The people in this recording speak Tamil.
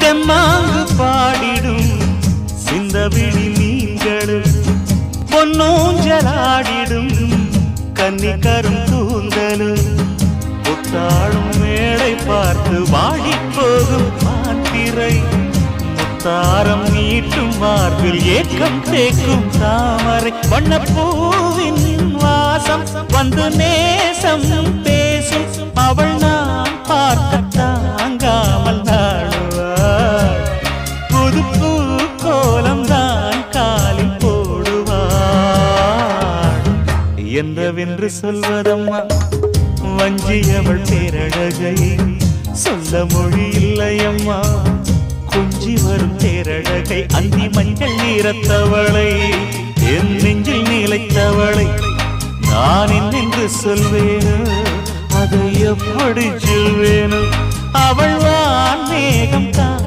தெம்மாங்கு பாடிடும் சிந்தவிழி மீன்களும் பொன்னூஞ்சலாடிடும் கன்னி கரும் கூந்தலும் புத்தாளும் மேடை பார்த்து வாடி போகும் மாத்திரை முத்தாரம் நீட்டும் மார்பில் ஏக்கம் தேக்கும் தாமரை வண்ணப்பூவின் வாசம் வந்து நேசம் பேசும் அவள் நான் பார்க்க தாங்காமல் நாடுவாள் புது பூ கோலம் தான் காலில் போடுவாள் என்னவென்று சொல்வதம்மா வஞ்சி அவள் பேரழகை சொல்ல மொழி இல்லையம்மா கொஞ்சி வரும் தேரழகை அந்தி மஞ்சள் நீரத்தவளை என் நெஞ்சில் நிலைத்தவளை நான் என்னென்று சொல்வேனோ அதை எப்படி சொல்வேனோ அவள் வான் மேகம் தான்